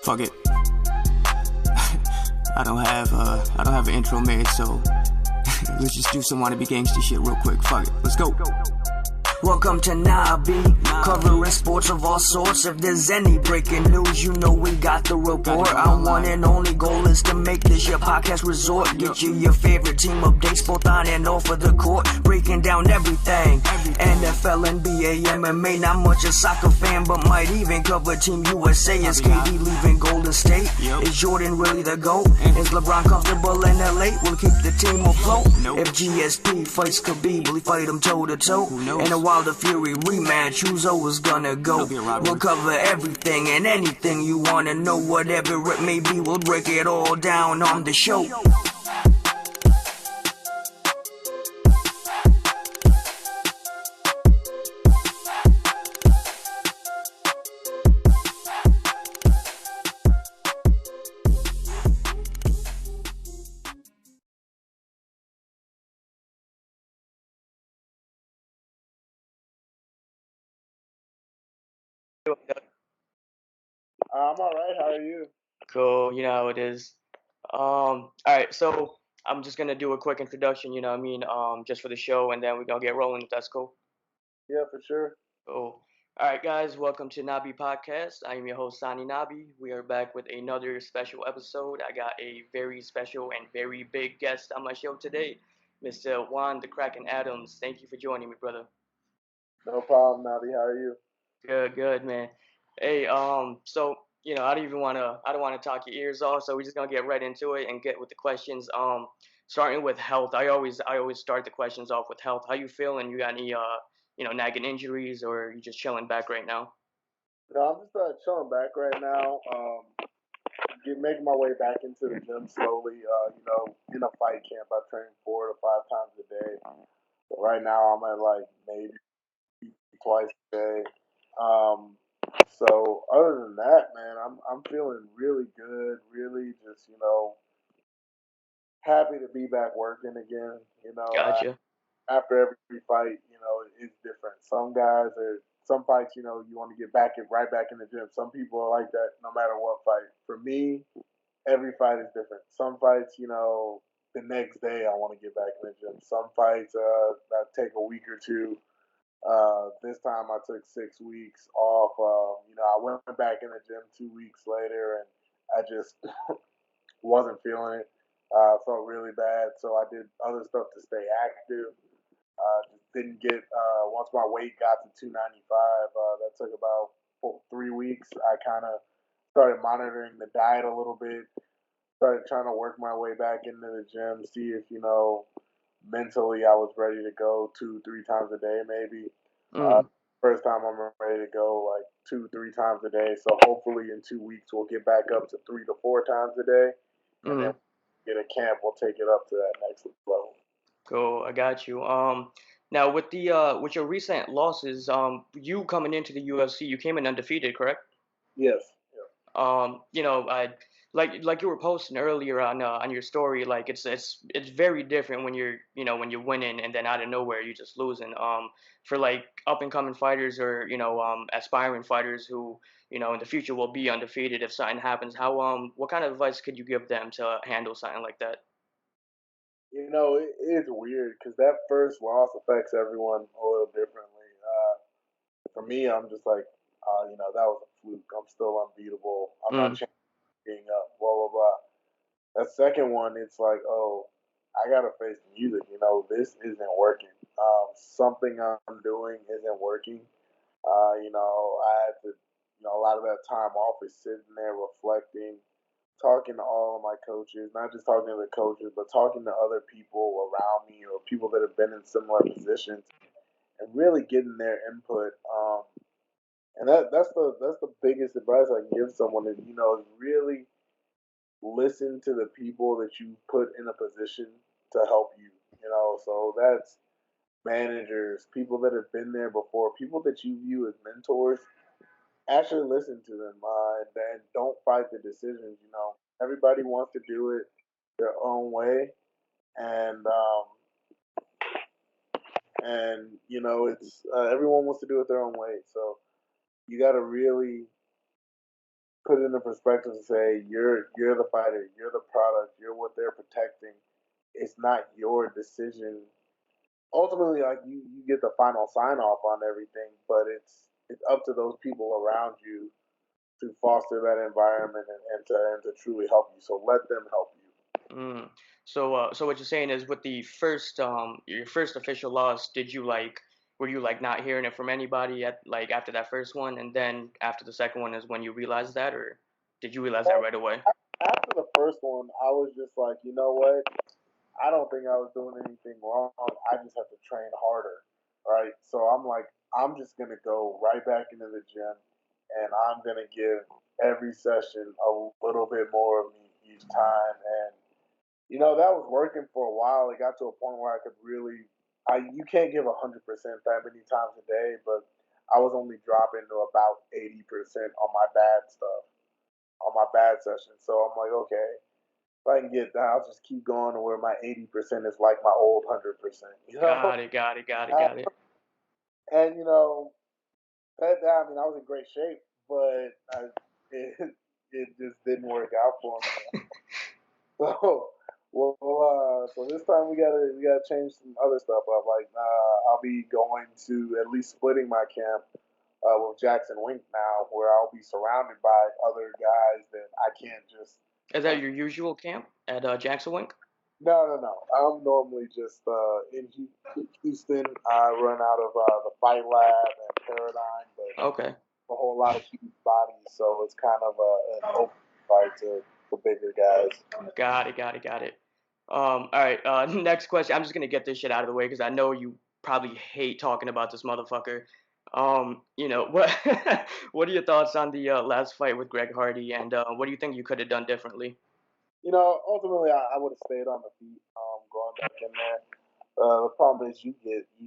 Fuck it. I don't have an intro made, so let's just do some wannabe gangster shit real quick. Fuck it. Let's go. Welcome to Nabi, covering sports of all sorts. If there's any breaking news, you know we got the report. Our one and only goal is to make this your podcast resort. Get you your favorite team updates, both on and off of the court. Breaking down everything, NFL, NBA, MMA. Not much a soccer fan, but might even cover Team USA. Is KD leaving Golden State? Is Jordan really the GOAT? Is LeBron comfortable in LA? We'll keep the team afloat. If GSP fights Khabib, will he fight him toe to toe? And a Wilder Fury rematch, who's always gonna go? We'll cover everything and anything you wanna know. Whatever it may be, we'll break it all down on the show. I'm all right. How are you? Cool, you know how it is. All right, so I'm just gonna do a quick introduction, just for the show, and then we're gonna get rolling if that's cool. Yeah, for sure. Cool. All right, guys, welcome to Nabi Podcast. I am your host, Sani Nabi. We are back with another special episode. I got a very special and very big guest on my show today, Mr. Juan the Kraken Adams. Thank you for joining me, brother. No problem, Nabi. How are you? Good, man. Hey, so I don't wanna talk your ears off, so we're just gonna get right into it and get with the questions. Starting with health. I always start the questions off with health. How you feeling? You got any nagging injuries, or you just chilling back right now? No, I'm just chilling back right now. Making my way back into the gym slowly. In a fight camp, I train 4 to 5 times a day. But right now, I'm at like maybe twice a day. So other than that, man, I'm feeling really good. Really, just happy to be back working again. Gotcha. After every fight, it's different. Some fights, you want to get right back in the gym. Some people are like that no matter what fight. For me, every fight is different. Some fights, the next day I want to get back in the gym. Some fights, that take a week or two. This time I took 6 weeks off. I went back in the gym 2 weeks later, and I just wasn't feeling it. Felt really bad, so I did other stuff to stay active. Just didn't get once my weight got to 295. That took about 3 weeks. I kind of started monitoring the diet a little bit. Started trying to work my way back into the gym, see if mentally I was ready to go 2-3 times a day maybe. First time I'm ready to go like 2-3 times a day. So hopefully in 2 weeks we'll get back up to 3 to 4 times a day, and then get a camp. We'll take it up to that next level. Cool, I got you. Now with your recent losses, you coming into the UFC, you came in undefeated, correct? Yes. I like you were posting earlier on your story, like it's very different when you're winning and then out of nowhere you're just losing. For like up and coming fighters or aspiring fighters who in the future will be undefeated if something happens, what kind of advice could you give them to handle something like that? It's weird because that first loss affects everyone a little differently. For me, I'm just like, that was a fluke. I'm still unbeatable. I'm not changing up, blah, blah, blah. That second one, it's like, oh, I got to face the music. This isn't working. Something I'm doing isn't working. I had to, a lot of that time off is sitting there reflecting, talking to all of my coaches, not just talking to the coaches, but talking to other people around me or people that have been in similar positions and really getting their input. And that's the biggest advice I can give someone is, is really listen to the people that you put in a position to help you. So that's managers, people that have been there before, people that you view as mentors. Actually listen to them and don't fight the decisions. Everybody wants to do it their own way, and it's everyone wants to do it their own way. So you got to really put it in perspective and say you're the fighter, you're the product, you're what they're protecting. It's not your decision. Ultimately, like you get the final sign off on everything, but it's up to those people around you to foster that environment and to truly help you. So let them help you. Mm. So what you're saying is with the first your first official loss, did you like were you like not hearing it from anybody at like after that first one, and then after the second one is when you realized that, or did you realize that right away? After the first one, I was just like, you know what? I don't think I was doing anything wrong. I just have to train harder, right? So I'm like, I'm just gonna go right back into the gym, and I'm gonna give every session a little bit more of me each time. And that was working for a while. It got to a point where I could really, you can't give 100% that many times a day, but I was only dropping to about 80% on my bad stuff, on my bad sessions. So I'm like, okay, if I can get that, I'll just keep going to where my 80% is like my old 100%. Got it, got it, got it, got it. And I mean, I was in great shape, but it just didn't work out for me. So, so this time we gotta change some other stuff up. Like, I'll be going to at least splitting my camp with Jackson Wink now, where I'll be surrounded by other guys that I can't just. Is that your usual camp at Jackson Wink? No. I'm normally just in Houston. I run out of the Fight Lab and Paradigm, but Okay. a whole lot of huge bodies, so it's kind of an open fight to bigger guys. Got it, got it, got it. All right. Next question. I'm just gonna get this shit out of the way because I know you probably hate talking about this motherfucker. What what are your thoughts on the last fight with Greg Hardy, and what do you think you could have done differently? Ultimately, I would have stayed on the feet, going back in there. The problem is you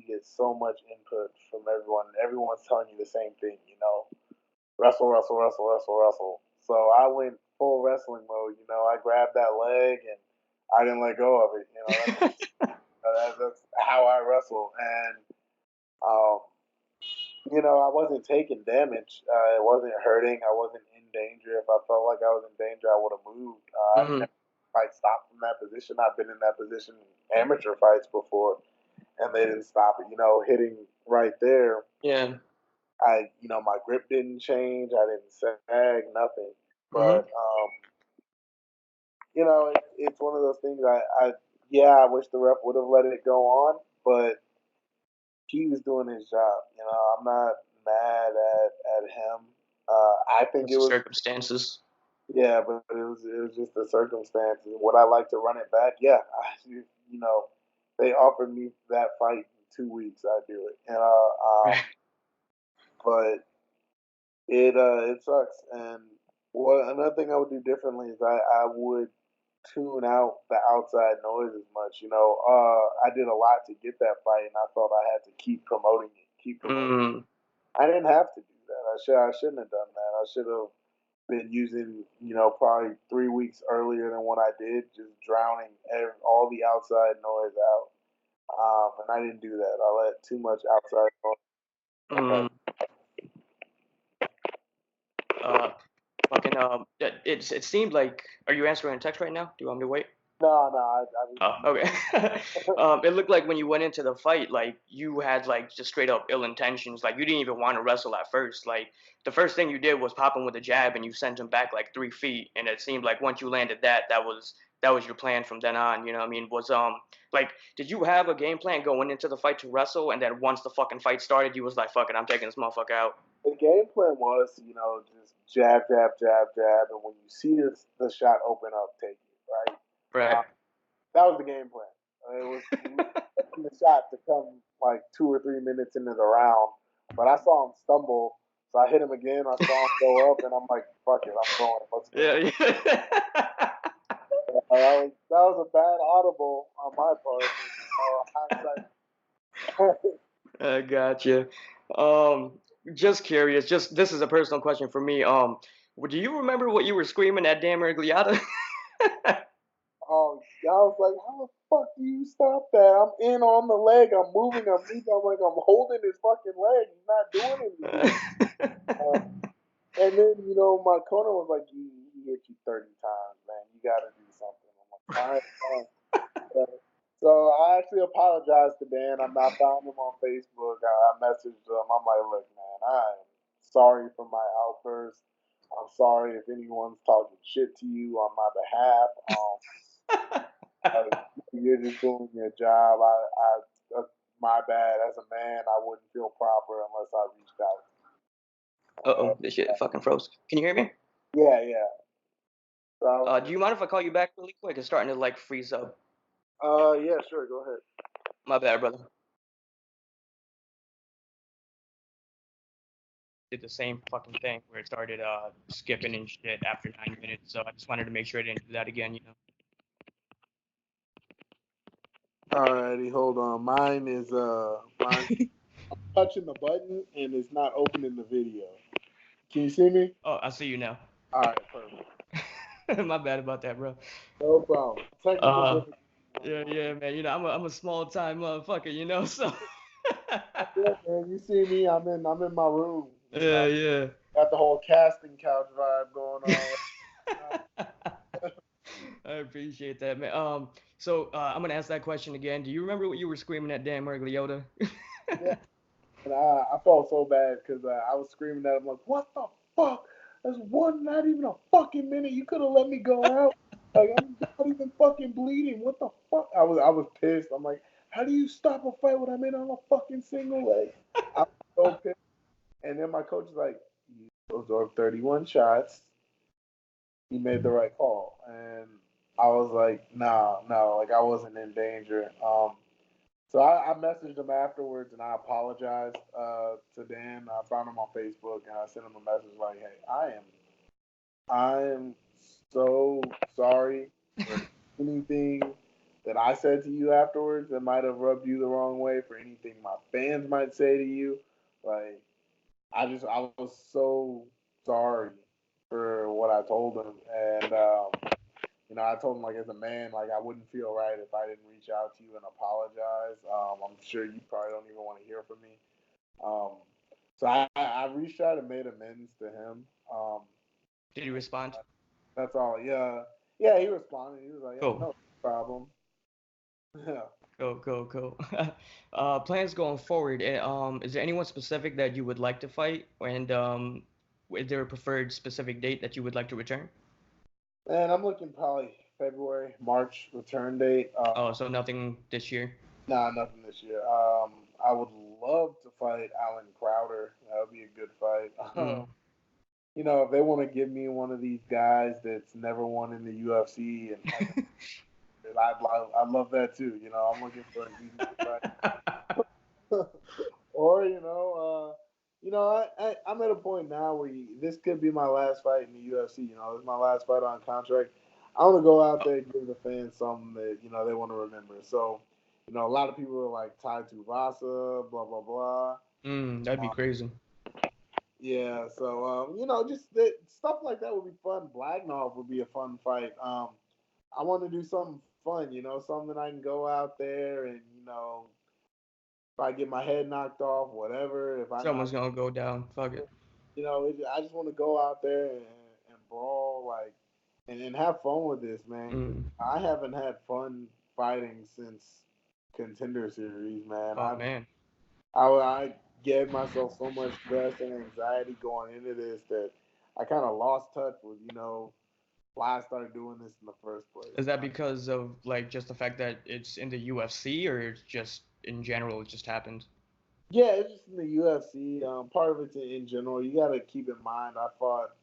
get so much input from everyone. Everyone's telling you the same thing. Wrestle, wrestle, wrestle, wrestle, wrestle. So I went full wrestling mode. I grabbed that leg and I didn't let go of it. That's how I wrestle. And um, I wasn't taking damage. It wasn't hurting. I wasn't in danger. If I felt like I was in danger, I would have moved. I've Hmm. never fight stopped from that position. I've been in that position in amateur fights before, and they didn't stop it. Hitting right there. Yeah. My grip didn't change. I didn't sag, nothing. Hmm. But it's one of those things. I wish the ref would have let it go on, but he was doing his job. I'm not mad at him. I think It's it the was, circumstances. yeah, but it was just the circumstances. Would I like to run it back? Yeah, they offered me that fight in 2 weeks. I do it, Right. but it sucks. And another thing I would do differently is I would tune out the outside noise as much. I did a lot to get that fight, and I felt I had to keep promoting it, keep promoting it. Mm. I didn't have to do that. I shouldn't have done that. I should have been using, probably 3 weeks earlier than what I did, just drowning all the outside noise out. And I didn't do that. I let too much outside noise. Mm. Uh, fucking it seemed like. Are you answering a text right now? Do you want me to wait? No, I Oh, okay. It looked like when you went into the fight, like you had like just straight up ill intentions. Like you didn't even want to wrestle at first. Like the first thing you did was pop him with a jab, and you sent him back like 3 feet. And it seemed like once you landed that, that was your plan from then on. You know what I mean? Was like, did you have a game plan going into the fight to wrestle, and then once the fucking fight started, you was like, fuck it, I'm taking this motherfucker out. The game plan was, just jab, jab, jab, jab, and when you see the shot open up, take it, right? Right. That was the game plan. It was the shot to come like 2 or 3 minutes into the round, but I saw him stumble, so I hit him again. I saw him go up, and I'm like, "Fuck it, I'm going. Let's go." Yeah. Yeah. That was a bad audible on my part. Hindsight. I gotcha. Um, just curious. Just this is a personal question for me. Do you remember what you were screaming at Dan Miragliotta? Oh, I was like, how the fuck do you stop that? I'm in on the leg. I'm moving. I'm like, I'm holding his fucking leg. He's not doing anything. And then, you know, my corner was like, he hit you 30 times, man. You got to do something. I'm like, all right, fine. So I actually apologized to Dan. I found him on Facebook. I messaged him. I'm like, look, man, I am sorry for my outburst. I'm sorry if anyone's talking shit to you on my behalf. You're just doing your job. My bad. As a man, I wouldn't feel proper unless I reached out. Uh-oh, this shit fucking froze. Can you hear me? Yeah, yeah. So, do you mind if I call you back really quick? It's starting to like freeze up. yeah, sure. Go ahead. My bad, brother. Did the same fucking thing where it started skipping and shit after 9 minutes. So I just wanted to make sure I didn't do that again, you know. Alrighty, hold on. Mine is touching the button and it's not opening the video. Can you see me? Oh, I see you now. Alright, perfect. My bad about that, bro. No problem. Technical difficulty. Yeah, man. You know, I'm a small time motherfucker, you know. So. Yeah, man. You see me? I'm in my room. Yeah. Got the whole casting couch vibe going on. I appreciate that, man. So I'm gonna ask that question again. Do you remember what you were screaming at Dan Mergliotta? Yeah. And I felt so bad because I was screaming at him like, "What the fuck? That's not even a fucking minute. You could have let me go out. Like I'm not even fucking bleeding. What the fuck?" I was pissed. I'm like, "How do you stop a fight when I'm in on a fucking single leg?" I was so pissed. And then my coach is like, "You absorbed 31 shots. You made the right call." And I was like, "Nah, no, like I wasn't in danger." So I messaged him afterwards and I apologized to Dan. I found him on Facebook and I sent him a message like, "Hey, I am so sorry for anything that I said to you afterwards that might have rubbed you the wrong way, for anything my fans might say to you. Like, I was so sorry for what I told him, and you know, I told him like as a man, like I wouldn't feel right if I didn't reach out to you and apologize. I'm sure you probably don't even want to hear from me. So I reached out and made amends to him. Did he respond? That's all. Yeah, he responded. He was like, Cool. "No problem." Yeah. Cool. Plans going forward. Is there anyone specific that you would like to fight? And is there a preferred specific date that you would like to return? And I'm looking probably February, March return date. So nothing this year? Nah, nothing this year. I would love to fight Alan Crowder. That would be a good fight. You know, if they want to give me one of these guys that's never won in the UFC, and I'd love that too. You know, I'm looking for an easy fight. Or I'm at a point now where this could be my last fight in the UFC. You know, it's my last fight on contract. I want to go out there and give the fans something that they want to remember. So, you know, a lot of people are like Tai Tuivasa, blah blah blah. That'd be crazy. Yeah, so just stuff like that would be fun. Blacknall would be a fun fight. I want to do something fun, something I can go out there and if I get my head knocked off, whatever. If Someone's gonna go down. Fuck it. I just want to go out there and brawl, like, and have fun with this, man. I haven't had fun fighting since Contender Series, man. Man. I gave myself so much stress and anxiety going into this that I kind of lost touch with, why I started doing this in the first place. Is that because of like just the fact that it's in the UFC, or it's just in general it just happened? Yeah, it's just in the UFC. Part of it's in general. You got to keep in mind, I fought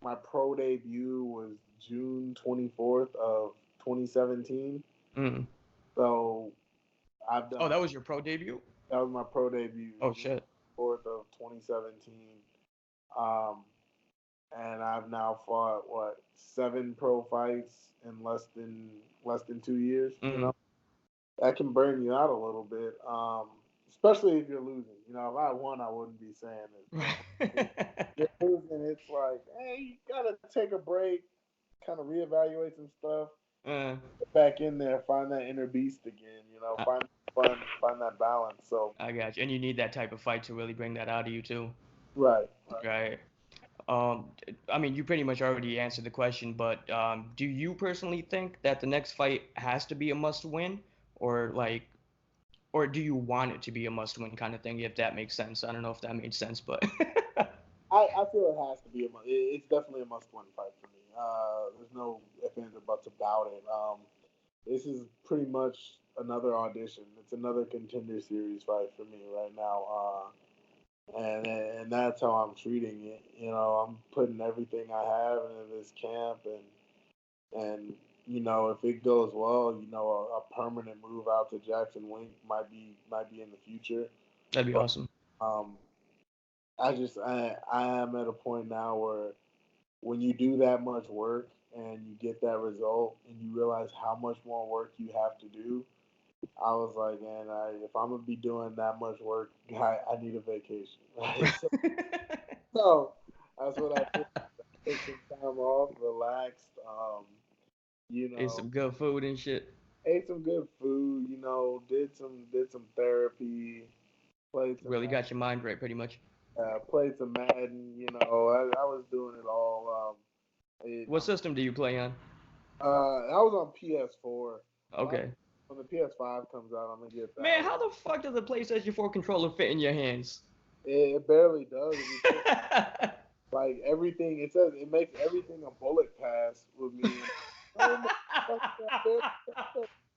my pro debut was June 24th of 2017. So I've done. Oh, that was your pro debut? That was my pro debut. Oh shit. 4th of 2017. And I've now fought 7 pro fights in less than 2 years. You know, that can burn you out a little bit, especially if you're losing. If I won, I wouldn't be saying it. You're losing, it's like, hey, you gotta take a break, kind of reevaluate some stuff, get back in there, find that inner beast again. Find fun, find that balance. So I got you, and you need that type of fight to really bring that out of you too. Right. Right. I mean, you pretty much already answered the question, but do you personally think that the next fight has to be a must-win, or like, or do you want it to be a must-win kind of thing, if that makes sense? I don't know if that made sense, but I feel it has to be it's definitely a must-win fight for me. There's no ifs, ands, or buts about it. This is pretty much another audition. It's another contender series fight for me right now. And that's how I'm treating it. You know, I'm putting everything I have into this camp, and you know, if it goes well, you know, a permanent move out to Jackson Wink might be in the future. that'd be But awesome. um, I am at a point now where when you do that much work and you get that result and you realize how much more work you have to do, I was like, man, if I'm gonna be doing that much work, I need a vacation. Right? So that's what I did. Took some time off, relaxed. You Ate know, some good food and shit. ate some good food. You know, did some therapy, played some Really got your mind right, pretty much. played some Madden. You know, I was doing it all. What system do you play on? I was on PS4. Okay. When the PS5 comes out, I'm gonna get that Man, one. how the fuck does the PlayStation 4 controller fit in your hands? It barely does. Like everything, it says it makes everything a bullet pass with me. Oh my fucking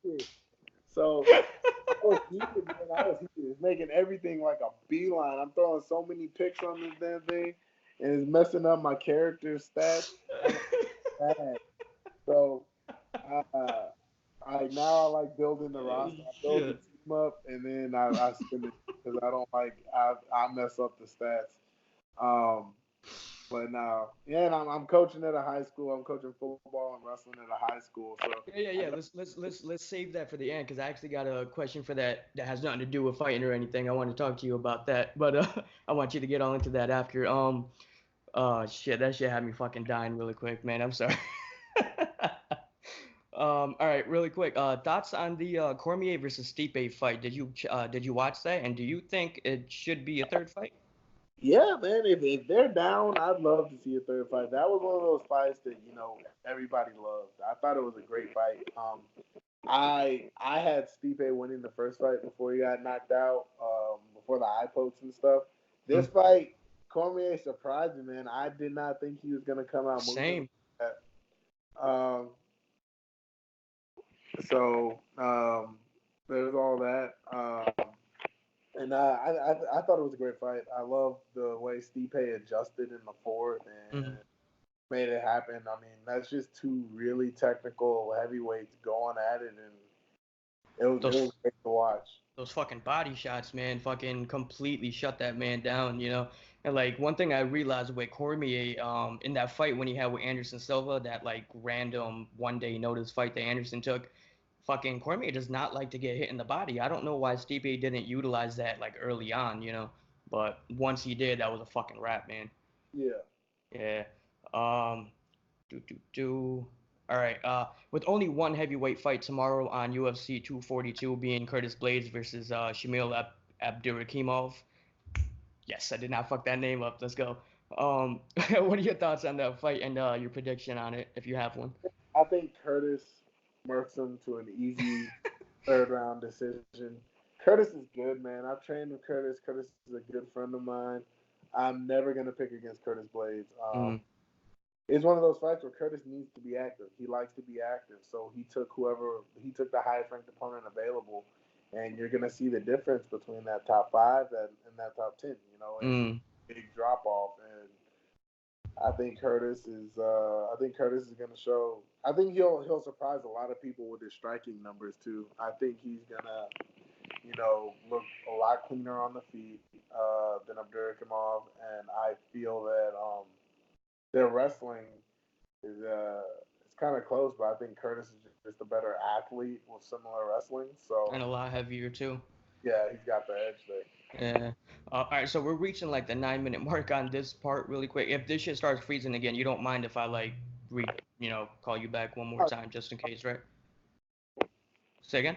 God. So I was heated, man. I was heated. It's making everything like a beeline. I'm throwing so many picks on this damn thing, and it's messing up my character stats. I'm bad. So uh, I now I like building the roster. I build the Shit. team up, and then I spin it because I don't like I mess up the stats. Um, but now, yeah, and I'm coaching at a high school. I'm coaching football and wrestling at a high school. So I Yeah. got Let's save that for the end because I actually got a question for that that has nothing to do with fighting or anything. I want to talk to you about that, but I want you to get all into that after. Shit, that shit had me fucking dying really quick, man. I'm sorry. All right, really quick. Thoughts on the Cormier versus Stipe fight? Did you watch that? And do you think it should be a third fight? yeah, man. If they're down, I'd love to see a third fight. That was one of those fights that everybody loved. I thought it was a great fight. I had Stipe winning the first fight before he got knocked out, before the eye pokes and stuff. This Mm, fight, Cormier surprised me, man. I did not think he was gonna come out moving same. like that. So there's all that. And I thought it was a great fight. I love the way Stipe adjusted in the fourth and Mhm. made it happen. I mean, that's just two really technical heavyweights going at it, and it was Those great to watch. those fucking body shots, man, fucking completely shut that man down, you know. And like one thing I realized with Cormier, in that fight when he had with Anderson Silva, that like random one day notice fight that Anderson took, fucking Cormier does not like to get hit in the body. I don't know why Stipe didn't utilize that like early on, you know. But once he did, that was a fucking wrap, man. Yeah. Yeah. Um, do. All right. With only one heavyweight fight tomorrow on UFC 242 being Curtis Blades versus Shamil Abdurakhimov. Yes, I did not fuck that name up. Let's go. What are your thoughts on that fight and your prediction on it, if you have one? I think Curtis murks him to an easy third round decision. Curtis is good, man. I've trained with Curtis. Curtis is a good friend of mine. I'm never gonna pick against Curtis Blades. Mm, It's one of those fights where Curtis needs to be active. He likes to be active, so he took the highest ranked opponent available, and you're gonna see the difference between that top five and that top 10. You know, it's mm. a big drop off, and I think Curtis is gonna show. I think he'll surprise a lot of people with his striking numbers too. I think he's gonna look a lot cleaner on the feet than Abdurakhimov, and I feel that their wrestling is it's kind of close, but I think Curtis is just a better athlete with similar wrestling. So And a lot heavier too. yeah, he's got the edge there. Yeah. All right, so we're reaching like the 9 minute mark on this part really quick. If this shit starts freezing again, you don't mind if I like call you back one more time just in case, right? Say again?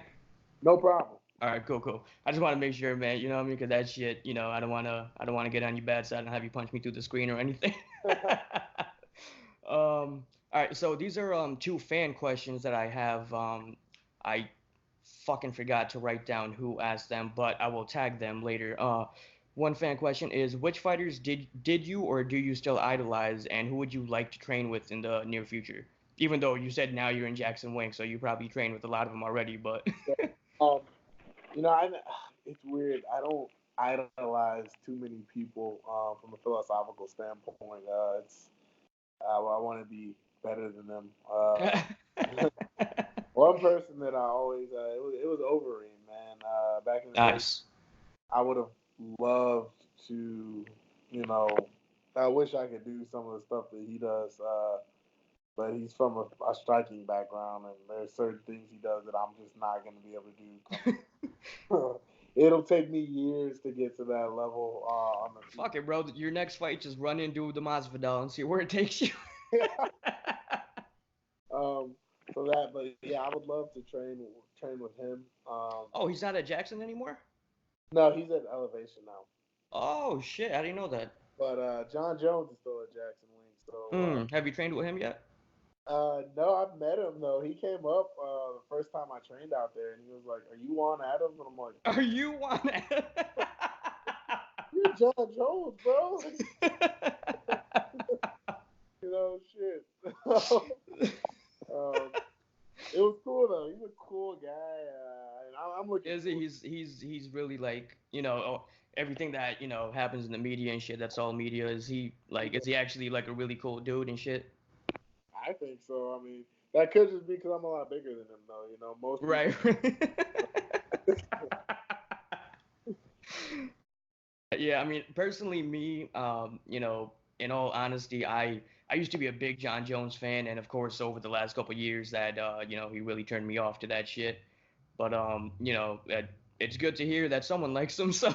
No problem. All right, cool. I just want to make sure, man. You know what I mean? Because that shit, I don't want to get on your bad side and have you punch me through the screen or anything. All right, so these are two fan questions that I have. I fucking forgot to write down who asked them, but I will tag them later. One fan question is, which fighters did you or do you still idolize, and who would you like to train with in the near future? Even though you said now you're in Jackson Wink, so you probably train with a lot of them already, but Um, you know, it's weird. I don't idolize too many people from a philosophical standpoint. I want to be better than them. One person that I always it was Overeem, man. Back in the day, nice. I would have loved to, you know, I wish I could do some of the stuff that he does. But he's from a striking background, and there's certain things he does that I'm just not going to be able to do. It'll take me years to get to that level. On the Fuck it, bro. Your next fight, just run in, do the Masvidal, and see where it takes you. So that, but yeah, I would love to train with him. Oh, he's not at Jackson anymore? No, he's at Elevation now. Oh shit, I didn't know that. But John Jones is still at Jackson Wing. So Have you trained with him yet? no, I've met him though. He came up the first time I trained out there, and he was like, "Are you Juan Adams?" And I'm like, Are you one? "You're John Jones, bro." Shit. It was cool though. He's a cool guy, and I'm looking. Is it? He's really like everything that happens in the media and shit. That's all media. Is he like? Is he actually like a really cool dude and shit? I think so. I mean, that could just be because I'm a lot bigger than him, though. Most right. Yeah, I mean, personally, me, in all honesty, I used to be a big John Jones fan, and of course, over the last couple of years, that he really turned me off to that shit. But it's good to hear that someone likes him, so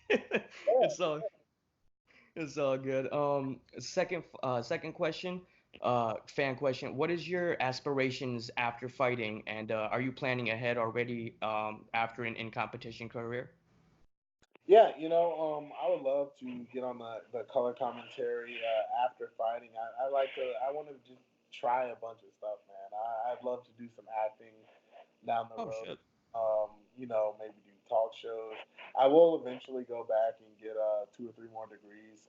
it's all it's all good. Second question, fan question: what is your aspirations after fighting, and are you planning ahead already after an in competition career? Yeah, I would love to get on the color commentary after fighting. I want to just try a bunch of stuff, man. I'd love to do some acting down the Oh road. shit. Maybe do talk shows. I will eventually go back and get 2 or 3 more degrees.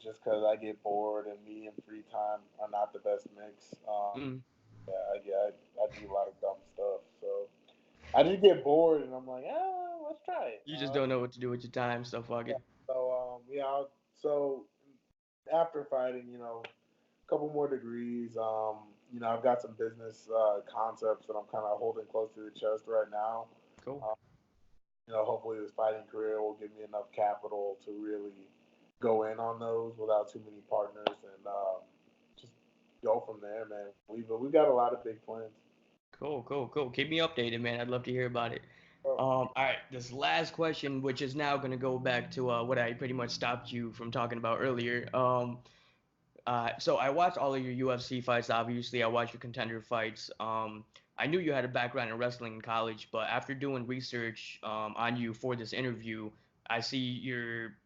Just because I get bored and me and free time are not the best mix. Mm. I do a lot of dumb stuff, so I just get bored and I'm like, let's try it. You just don't know what to do with your time, so fuck Yeah. it. So so after fighting, a couple more degrees. I've got some business concepts that I'm kind of holding close to the chest right now. Cool. Hopefully this fighting career will give me enough capital to really go in on those without too many partners and just go from there, man. We've got a lot of big plans. Cool. Keep me updated, man. I'd love to hear about it. All right, this last question, which is now gonna go back to what I pretty much stopped you from talking about earlier. So I watched all of your UFC fights. Obviously, I watched your contender fights. I knew you had a background in wrestling in college, but after doing research on you for this interview, I see your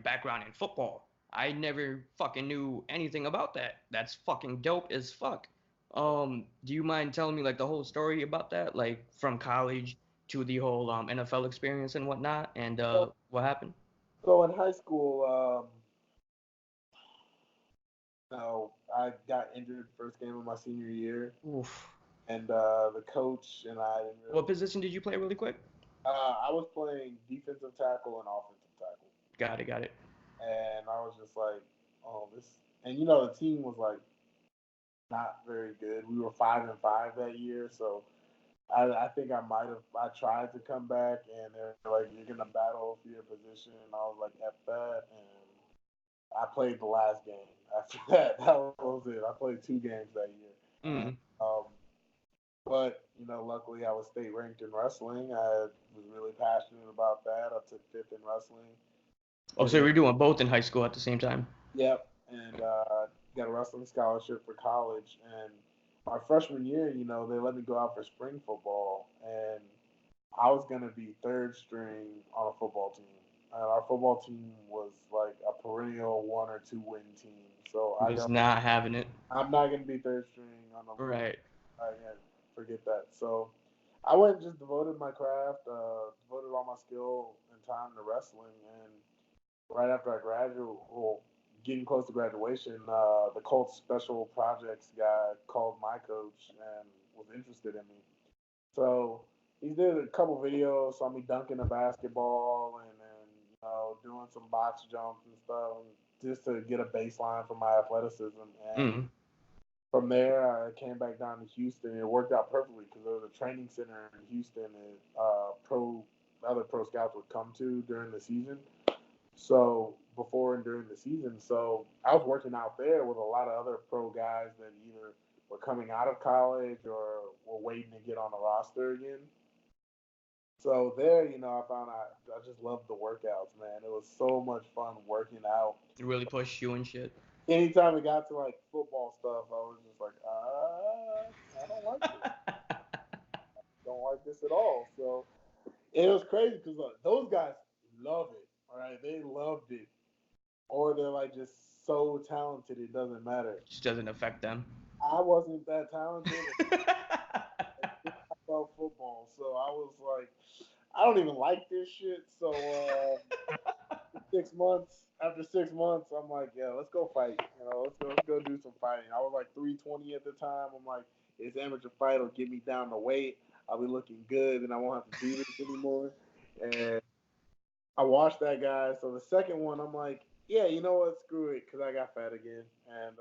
background in football. I never fucking knew anything about that. That's fucking dope as fuck. Do you mind telling me like the whole story about that, like from college to the whole NFL experience and whatnot, and what happened? So in high school, I got injured first game of my senior year. Oof. And the coach and I didn't really. What position did you play really quick? I was playing defensive tackle and offensive tackle. Got it. And I was just like, oh, this. And the team was like not very good. We were 5-5 that year, so I think I tried to come back, and they're like, you're gonna battle for your position, and I was like, F that, and I played the last game. After that, that was it. I played 2 games that year. Mm. But luckily I was state ranked in wrestling. I was really passionate about that. I took 5th in wrestling. Oh, so you were doing both in high school at the same time? Yep, and got a wrestling scholarship for college. And my freshman year, they let me go out for spring football, and I was gonna be third string on a football team, and our football team was like a perennial 1 or 2 win team. So Was not having it. I'm not gonna be third string on a Right. I can't forget that. So I went and just devoted my craft, devoted all my skill and time to wrestling. And right after I graduated, well, getting close to graduation, the Colts Special Projects guy called my coach and was interested in me. So he did a couple videos, saw me dunking a basketball and then, doing some box jumps and stuff just to get a baseline for my athleticism. And from there, I came back down to Houston. It worked out perfectly because there was a training center in Houston that other pro scouts would come to during the season. So before and during the season, so I was working out there with a lot of other pro guys that either were coming out of college or were waiting to get on the roster again. So there, I found out I just loved the workouts, man. It was so much fun working out. It really pushed you and shit. Anytime it got to like football stuff, I was just like, I don't like this. I don't like this at all. So it was crazy because those guys love it. All right, they loved it, or they're like just so talented it doesn't matter. It just doesn't affect them. I wasn't that talented. About football, so I was like, I don't even like this shit. So 6 months. After 6 months, I'm like, yeah, let's go fight. Let's go do some fighting. I was like 320 at the time. I'm like, this amateur fight will get me down to weight. I'll be looking good, and I won't have to do this anymore. And I watched that guy. So the second one, I'm like, yeah, you know what? Screw it, because I got fat again. And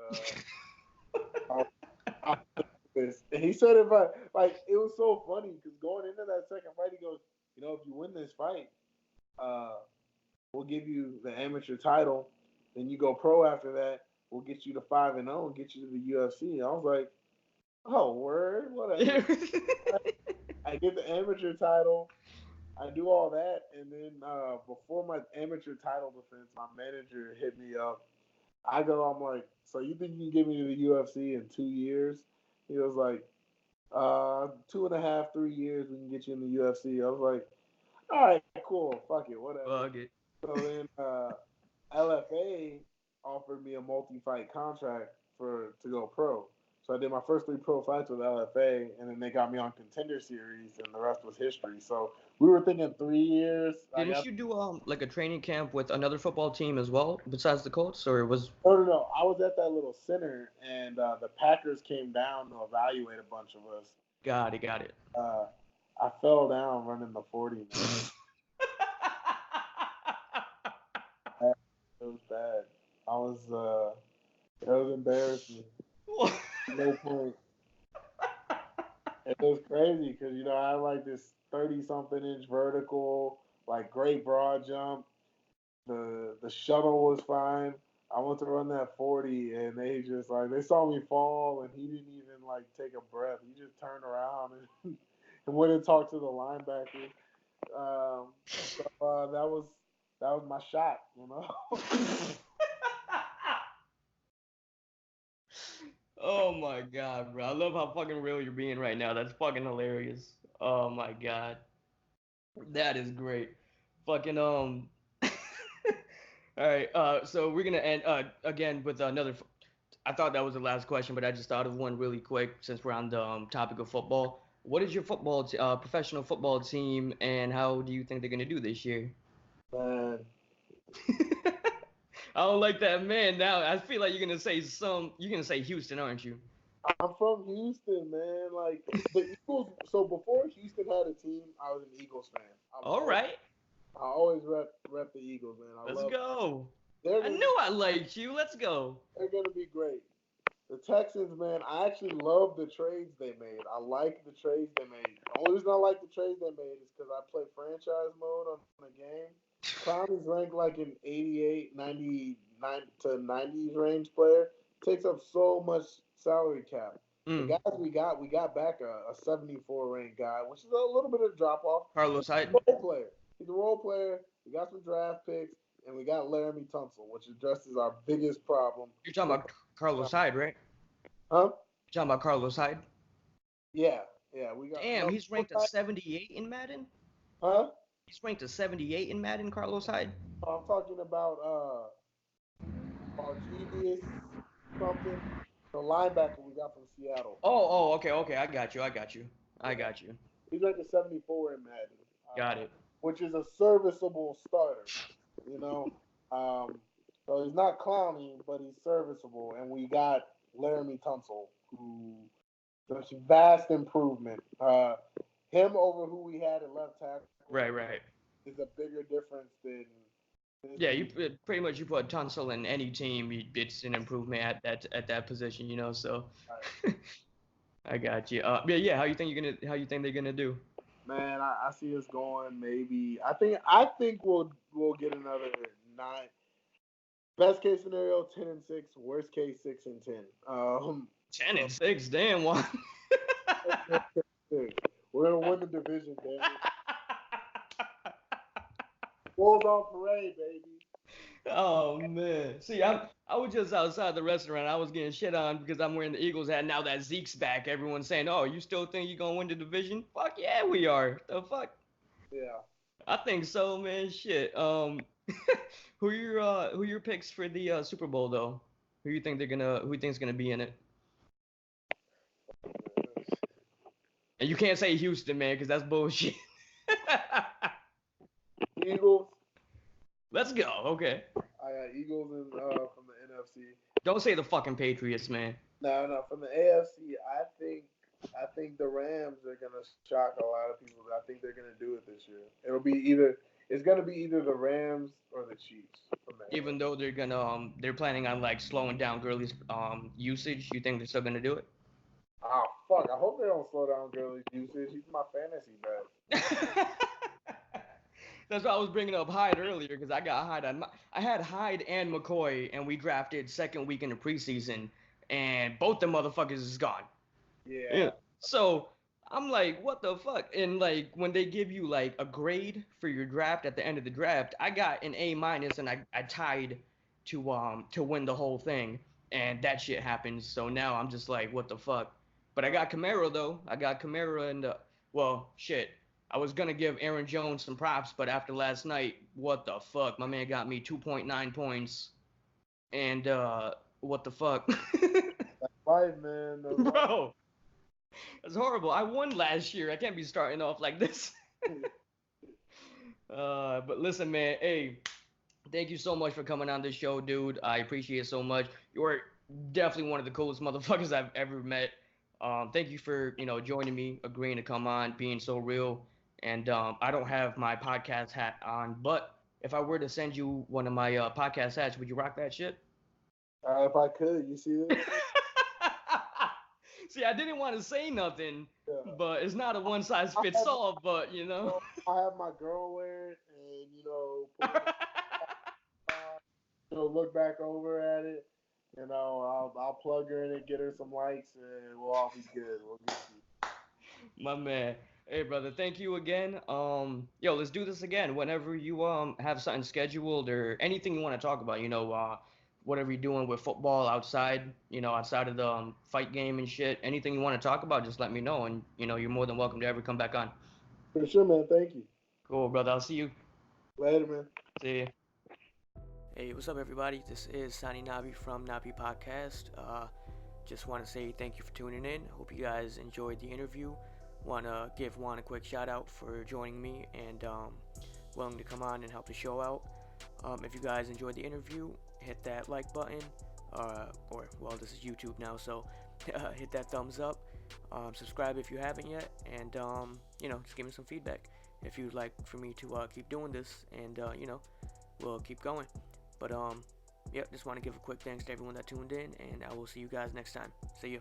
and he said it was so funny because going into that second fight, he goes, if you win this fight, we'll give you the amateur title. Then you go pro after that. We'll get you to 5-0 and get you to the UFC. I was like, oh, word, whatever. I get the amateur title. I do all that, and then before my amateur title defense, my manager hit me up. I'm like, so you think you can get me to the UFC in 2 years? He was like, 2.5, 3 years, we can get you in the UFC. I was like, all right, cool, fuck it, whatever. Fuck it. So then LFA offered me a multi-fight contract to go pro. So I did my first 3 pro fights with LFA, and then they got me on Contender Series, and the rest was history. So we were thinking 3 years. Didn't you do like a training camp with another football team as well, besides the Colts, or it was? No. I was at that little center, and the Packers came down to evaluate a bunch of us. Got it. I fell down running the 40, man. It was bad. It was embarrassing. No point. It was crazy because, I had like this 30-something inch vertical, like great broad jump. The shuttle was fine. I went to run that 40 and they just they saw me fall and he didn't even take a breath. He just turned around and went and talked to the linebacker. That was my shot, Oh my god, bro. I love how fucking real you're being right now. That's fucking hilarious. Oh my god. That is great. Fucking All right, so we're gonna end again with another. I thought that was the last question, but I just thought of one really quick since we're on the topic of football. What is your professional football team, and how do you think they're gonna do this year? Man. I don't like that man now. I feel like you're gonna say Houston, aren't you? I'm from Houston, man. The Eagles. So before Houston had a team, I was an Eagles fan. All right. I always rep the Eagles, man. Let's go. I knew I liked you. Let's go. They're gonna be great. The Texans, man. I actually love the trades they made. I like the trades they made. The only reason I like the trades they made is because I play franchise mode on the game. Clowney's ranked like an 88, 99 to 90s range player. Takes up so much salary cap. The guys we got back a 74 ranked guy, which is a little bit of a drop off. Carlos Hyde. He's a role player. We got some draft picks, and we got Laramie Tunsil, which addresses our biggest problem. You're talking about Carlos Hyde, right? Huh? You're talking about Carlos Hyde? Yeah. We got. Damn, he's ranked at 78 in Madden? Huh? He's ranked to 78 in Madden, Carlos Hyde. I'm talking about Archidius something, the linebacker we got from Seattle. Okay. I got you. He's ranked a 74 in Madden. Got it. Which is a serviceable starter, you know. So he's not clowning, but he's serviceable. And we got Laramie Tunsil, who there's vast improvement. Him over who we had at left tackle. Right. Is a bigger difference than. Yeah, you pretty much you put Tunsil in any team, it's an improvement at that position, you know. So Right. I got you. Yeah. How you think they're gonna do? Man, I see us going maybe. I think we'll get another 9. Best case scenario 10-6. Worst case 6-10. 10-6, damn one. We're gonna win the division, baby. Bulls on parade, baby. Oh man. See, I was just outside the restaurant. I was getting shit on because I'm wearing the Eagles hat. Now that Zeke's back, everyone's saying, "Oh, you still think you're gonna win the division?" Fuck yeah, we are. The fuck. Yeah. I think so, man. Shit. Who your picks for the Super Bowl though? Who you think think's gonna be in it? And you can't say Houston, man, because that's bullshit. Eagles. Let's go. Okay. I got Eagles from the NFC. Don't say the fucking Patriots, man. No, from the AFC. I think the Rams are gonna shock a lot of people. I think they're gonna do it this year. It's gonna be either the Rams or the Chiefs. Even though they're planning on like slowing down Gurley's usage, you think they're still gonna do it? Oh fuck! I hope they don't slow down Gurley's usage. He's my fantasy bet. That's why I was bringing up Hyde earlier because I got Hyde I had Hyde and McCoy, and we drafted second week in the preseason, and both the motherfuckers is gone. Yeah. So I'm like, what the fuck? And like when they give you like a grade for your draft at the end of the draft, I got an A-, and I tied to win the whole thing, and that shit happens. So now I'm just like, what the fuck? But I got Kamara though. I got Kamara and well, shit. I was gonna give Aaron Jones some props, but after last night, what the fuck? My man got me 2.9 points, and what the fuck? That's life, man. Bro, that's horrible. I won last year. I can't be starting off like this. But listen, man. Hey, thank you so much for coming on this show, dude. I appreciate it so much. You're definitely one of the coolest motherfuckers I've ever met. Thank you for joining me, agreeing to come on, being so real. And I don't have my podcast hat on, but if I were to send you one of my podcast hats, would you rock that shit? If I could, you see this? See, I didn't want to say nothing, but it's not a one size fits all. But I have my girl wear it, and look back over at it. I'll plug her in it, get her some likes, and we'll all be good. We'll get you. My man. Hey, brother, thank you again. Let's do this again whenever you have something scheduled or anything you want to talk about. Whatever you're doing with football outside, outside of the fight game and shit. Anything you want to talk about, just let me know, and you're more than welcome to ever come back on. For sure, man. Thank you. Cool, brother. I'll see you later, man. See you. Hey, what's up, everybody? This is Sani Nabi from Nabi Podcast. Just want to say thank you for tuning in. Hope you guys enjoyed the interview. Want to give Juan a quick shout out for joining me and willing to come on and help the show out. If you guys enjoyed the interview, hit that like button, this is YouTube now, so hit that thumbs up. Subscribe if you haven't yet, and just give me some feedback if you'd like for me to keep doing this, and we'll keep going. But just want to give a quick thanks to everyone that tuned in, and I will see you guys next time. See you.